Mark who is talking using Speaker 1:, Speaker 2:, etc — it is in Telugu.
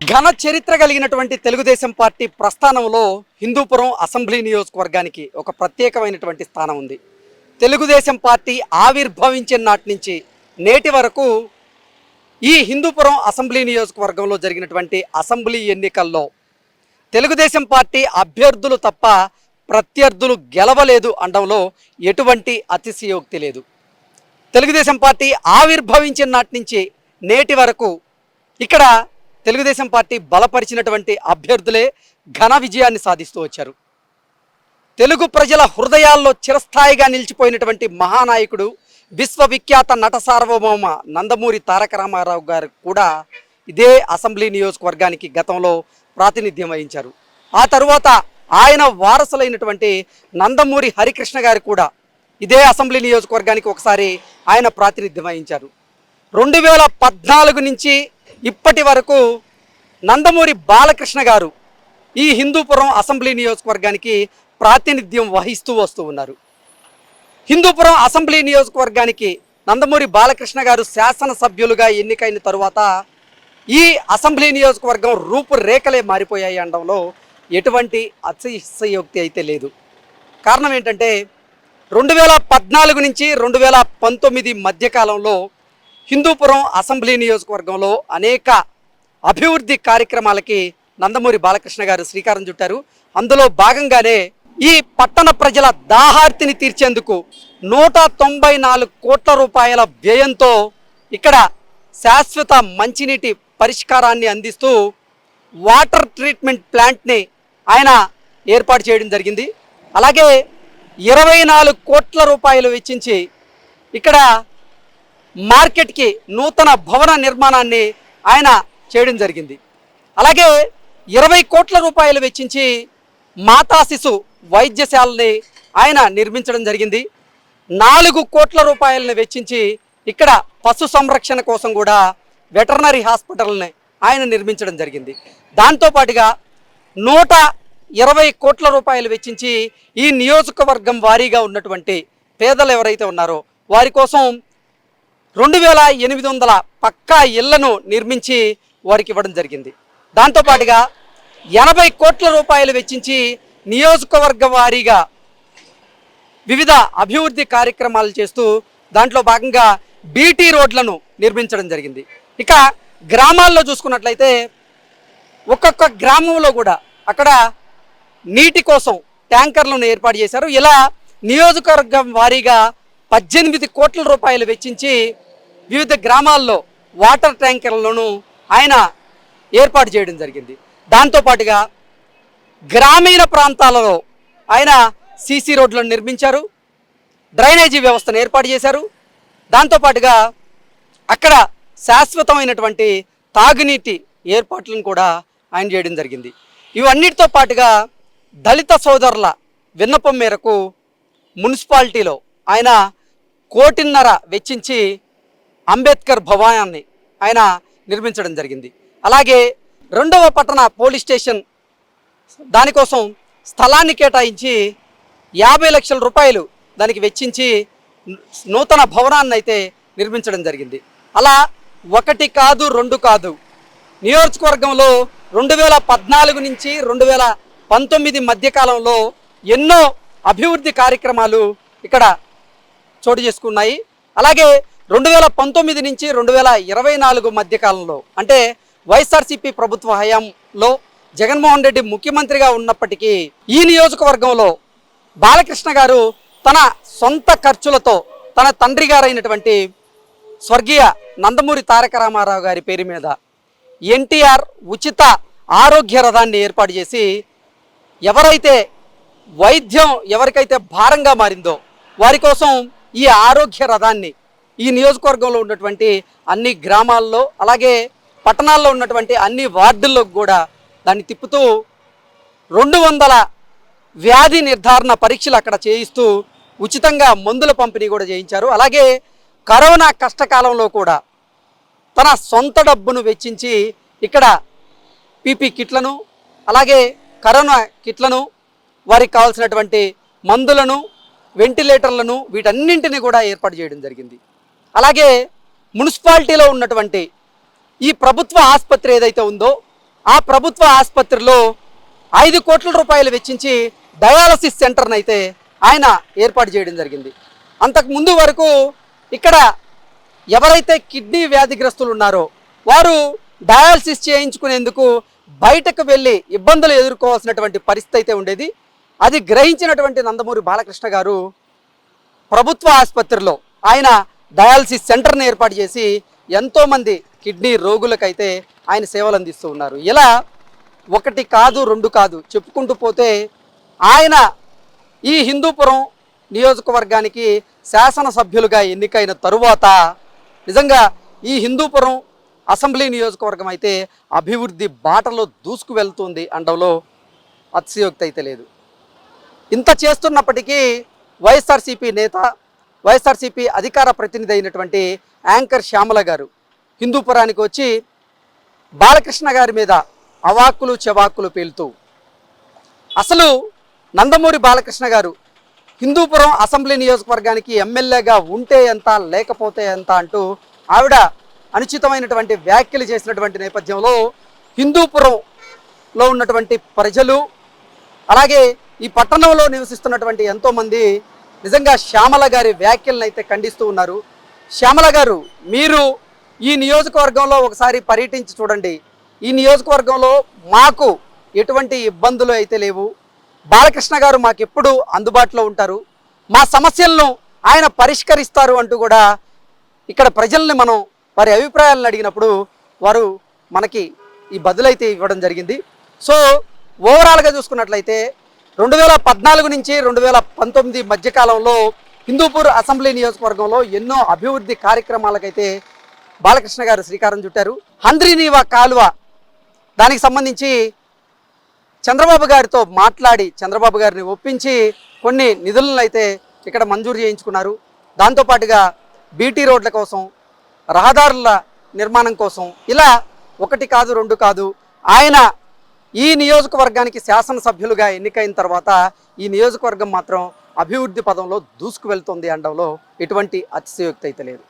Speaker 1: ఘన చరిత్ర కలిగినటువంటి తెలుగుదేశం పార్టీ ప్రస్థానంలో హిందూపురం అసెంబ్లీ నియోజకవర్గానికి ఒక ప్రత్యేకమైనటువంటి స్థానం ఉంది. తెలుగుదేశం పార్టీ ఆవిర్భవించిన నాటి నుంచి నేటి వరకు ఈ హిందూపురం అసెంబ్లీ నియోజకవర్గంలో జరిగినటువంటి అసెంబ్లీ ఎన్నికల్లో తెలుగుదేశం పార్టీ అభ్యర్థులు తప్ప ప్రత్యర్థులు గెలవలేదు అనడంలో ఎటువంటి అతిశయోక్తి లేదు. తెలుగుదేశం పార్టీ ఆవిర్భవించిన నాటి నుంచి నేటి వరకు ఇక్కడ తెలుగుదేశం పార్టీ బలపరిచినటువంటి అభ్యర్థులే ఘన విజయాన్ని సాధిస్తూ వచ్చారు. తెలుగు ప్రజల హృదయాల్లో చిరస్థాయిగా నిలిచిపోయినటువంటి మహానాయకుడు, విశ్వవిఖ్యాత నట సార్వభౌమ నందమూరి తారక రామారావు గారు కూడా ఇదే అసెంబ్లీ నియోజకవర్గానికి గతంలో ప్రాతినిధ్యం వహించారు. ఆ తరువాత ఆయన వారసులైనటువంటి నందమూరి హరికృష్ణ గారు కూడా ఇదే అసెంబ్లీ నియోజకవర్గానికి ఒకసారి ఆయన ప్రాతినిధ్యం వహించారు. 2014 నుంచి ఇప్పటి వరకు నందమూరి బాలకృష్ణ గారు ఈ హిందూపురం అసెంబ్లీ నియోజకవర్గానికి ప్రాతినిధ్యం వహిస్తూ వస్తూ ఉన్నారు. హిందూపురం అసెంబ్లీ నియోజకవర్గానికి నందమూరి బాలకృష్ణ గారు శాసనసభ్యులుగా ఎన్నికైన తరువాత ఈ అసెంబ్లీ నియోజకవర్గం రూపురేఖలే మారిపోయాయి అనడంలో ఎటువంటి అతిశయోక్తి అయితే లేదు. కారణం ఏంటంటే 2014 నుంచి 2019 మధ్యకాలంలో హిందూపురం అసెంబ్లీ నియోజకవర్గంలో అనేక అభివృద్ధి కార్యక్రమాలకి నందమూరి బాలకృష్ణ గారు శ్రీకారం చుట్టారు. అందులో భాగంగానే ఈ పట్టణ ప్రజల దాహార్తిని తీర్చేందుకు 194 కోట్ల రూపాయల వ్యయంతో ఇక్కడ శాశ్వత మంచినీటి పరిష్కారాన్ని అందిస్తూ వాటర్ ట్రీట్మెంట్ ప్లాంట్ని ఆయన ఏర్పాటు చేయడం జరిగింది. అలాగే 24 కోట్ల రూపాయలు వెచ్చించి ఇక్కడ మార్కెట్కి నూతన భవన నిర్మాణాన్ని ఆయన చేయడం జరిగింది. అలాగే 20 కోట్ల రూపాయలు వెచ్చించి మాతా శిశు వైద్యశాలని ఆయన నిర్మించడం జరిగింది. 4 కోట్ల రూపాయలను వెచ్చించి ఇక్కడ పశు సంరక్షణ కోసం కూడా వెటర్నరీ హాస్పిటల్ని ఆయన నిర్మించడం జరిగింది. దాంతోపాటుగా 120 కోట్ల రూపాయలు వెచ్చించి ఈ నియోజకవర్గం వారీగా ఉన్నటువంటి పేదలు ఎవరైతే ఉన్నారో వారి కోసం 2800 పక్కా ఇళ్లను నిర్మించి వారికి ఇవ్వడం జరిగింది. దాంతోపాటుగా 80 కోట్ల రూపాయలు వెచ్చించి నియోజకవర్గ వారీగా వివిధ అభివృద్ధి కార్యక్రమాలు చేస్తూ దాంట్లో భాగంగా బీటీ రోడ్లను నిర్మించడం జరిగింది. ఇక గ్రామాల్లో చూసుకున్నట్లయితే ఒక్కొక్క గ్రామంలో కూడా అక్కడ నీటి కోసం ట్యాంకర్లను ఏర్పాటు చేశారు. ఇలా నియోజకవర్గం వారీగా 18 కోట్ల రూపాయలు వెచ్చించి వివిధ గ్రామాల్లో వాటర్ ట్యాంకర్లను ఆయన ఏర్పాటు చేయడం జరిగింది. దాంతోపాటుగా గ్రామీణ ప్రాంతాలలో ఆయన సీసీ రోడ్లను నిర్మించారు, డ్రైనేజీ వ్యవస్థను ఏర్పాటు చేశారు. దాంతోపాటుగా అక్కడ శాశ్వతమైనటువంటి తాగునీటి ఏర్పాట్లను కూడా ఆయన చేయడం జరిగింది. ఇవన్నిటితో పాటుగా దళిత సోదరుల విన్నపం మేరకు మున్సిపాలిటీలో ఆయన 1.5 కోటి వెచ్చించి అంబేద్కర్ భవనాన్ని ఆయన నిర్మించడం జరిగింది. అలాగే 2వ పట్టణ పోలీస్ స్టేషన్ దానికోసం స్థలాన్ని కేటాయించి 50 లక్షల రూపాయలు దానికి వెచ్చించి నూతన భవనాన్ని అయితే నిర్మించడం జరిగింది. అలా 1 కాదు 2 కాదు, నియోజకవర్గంలో 2014 నుంచి 2019 మధ్యకాలంలో ఎన్నో అభివృద్ధి కార్యక్రమాలు ఇక్కడ చోటు చేసుకున్నాయి. అలాగే 2019 నుంచి 2024 మధ్యకాలంలో అంటే వైఎస్ఆర్సీపీ ప్రభుత్వ హయాంలో జగన్మోహన్ రెడ్డి ముఖ్యమంత్రిగా ఉన్నప్పటికీ ఈ నియోజకవర్గంలో బాలకృష్ణ గారు తన సొంత ఖర్చులతో తన తండ్రి గారైనటువంటి స్వర్గీయ నందమూరి తారక రామారావు గారి పేరు మీద ఎన్టీఆర్ ఉచిత ఆరోగ్య రథాన్ని ఏర్పాటు చేసి ఎవరైతే వైద్యం ఎవరికైతే భారంగా మారిందో వారి కోసం ఈ ఆరోగ్య రథాన్ని ఈ నియోజకవర్గంలో ఉన్నటువంటి అన్ని గ్రామాల్లో అలాగే పట్టణాల్లో ఉన్నటువంటి అన్ని వార్డుల్లో కూడా దాన్ని తిప్పుతూ 200 వ్యాధి నిర్ధారణ పరీక్షలు అక్కడ చేయిస్తూ ఉచితంగా మందుల పంపిణీ కూడా చేయించారు. అలాగే కరోనా కష్టకాలంలో కూడా తన సొంత డబ్బును వెచ్చించి ఇక్కడ పీపీ కిట్లను అలాగే కరోనా కిట్లను వారికి కావాల్సినటువంటి మందులను వెంటిలేటర్లను వీటన్నింటినీ కూడా ఏర్పాటు చేయడం జరిగింది. అలాగే మున్సిపాలిటీలో ఉన్నటువంటి ఈ ప్రభుత్వ ఆసుపత్రి ఏదైతే ఉందో ఆ ప్రభుత్వ ఆసుపత్రిలో 5 కోట్ల రూపాయలు వెచ్చించి డయాలసిస్ సెంటర్ని అయితే ఆయన ఏర్పాటు చేయడం జరిగింది. అంతకు ముందు వరకు ఇక్కడ ఎవరైతే కిడ్నీ వ్యాధిగ్రస్తులు ఉన్నారో వారు డయాలసిస్ చేయించుకునేందుకు బయటకు వెళ్ళి ఇబ్బందులు ఎదుర్కోవాల్సినటువంటి పరిస్థితి అయితే ఉండేది. అది గ్రహించినటువంటి నందమూరి బాలకృష్ణ గారు ప్రభుత్వ ఆసుపత్రిలో ఆయన డయాలసిస్ సెంటర్ని ఏర్పాటు చేసి ఎంతోమంది కిడ్నీ రోగులకైతే ఆయన సేవలు అందిస్తూ ఉన్నారు. ఇలా ఒకటి కాదు రెండు కాదు చెప్పుకుంటూ పోతే ఆయన ఈ హిందూపురం నియోజకవర్గానికి శాసనసభ్యులుగా ఎన్నికైన తరువాత నిజంగా ఈ హిందూపురం అసెంబ్లీ నియోజకవర్గం అయితే అభివృద్ధి బాటలో దూసుకు వెళ్తుంది అనడంలో అతిశయోక్తి అయితే లేదు. ఇంత చేస్తున్నప్పటికీ వైఎస్ఆర్సీపీ నేత, వైఎస్ఆర్సీపీ అధికార ప్రతినిధి అయినటువంటి యాంకర్ శ్యామల గారు హిందూపురానికి వచ్చి బాలకృష్ణ గారి మీద అవాక్కులు చెవాక్కులు పేలుతూ అసలు నందమూరి బాలకృష్ణ గారు హిందూపురం అసెంబ్లీ నియోజకవర్గానికి ఎమ్మెల్యేగా ఉంటే ఎంత లేకపోతే ఎంత అంటూ ఆవిడ అనుచితమైనటువంటి వ్యాఖ్యలు చేసినటువంటి నేపథ్యంలో హిందూపురంలో ఉన్నటువంటి ప్రజలు అలాగే ఈ పట్టణంలో నివసిస్తున్నటువంటి ఎంతోమంది నిజంగా శ్యామల గారి వ్యాఖ్యలను అయితే ఖండిస్తూ ఉన్నారు. శ్యామల గారు, మీరు ఈ నియోజకవర్గంలో ఒకసారి పర్యటించి చూడండి. ఈ నియోజకవర్గంలో మాకు ఎటువంటి ఇబ్బందులు అయితే లేవు. బాలకృష్ణ గారు మాకెప్పుడు అందుబాటులో ఉంటారు, మా సమస్యలను ఆయన పరిష్కరిస్తారు అంటూ కూడా ఇక్కడ ప్రజల్ని మనం వారి అభిప్రాయాలను అడిగినప్పుడు వారు మనకి ఈ బదులైతే ఇవ్వడం జరిగింది. సో ఓవరాల్గా చూసుకున్నట్లయితే 2014 నుంచి 2019 మధ్యకాలంలో హిందూపూర్ అసెంబ్లీ నియోజకవర్గంలో ఎన్నో అభివృద్ధి కార్యక్రమాలకైతే బాలకృష్ణ గారు శ్రీకారం చుట్టారు. హంద్రీనీవా కాలువ దానికి సంబంధించి చంద్రబాబు గారితో మాట్లాడి చంద్రబాబు గారిని ఒప్పించి కొన్ని నిధులను అయితే ఇక్కడ మంజూరు చేయించుకున్నారు. దాంతోపాటుగా బీటీ రోడ్ల కోసం, రహదారుల నిర్మాణం కోసం ఇలా ఒకటి కాదు రెండు కాదు ఆయన ఈ నియోజకవర్గానికి శాసనసభ్యులుగా ఎన్నికైన తర్వాత ఈ నియోజకవర్గం మాత్రం అభివృద్ధి పదంలో దూసుకు వెళ్తుంది అనడంలో ఎటువంటి అతిశయోక్తి అయితే లేదు.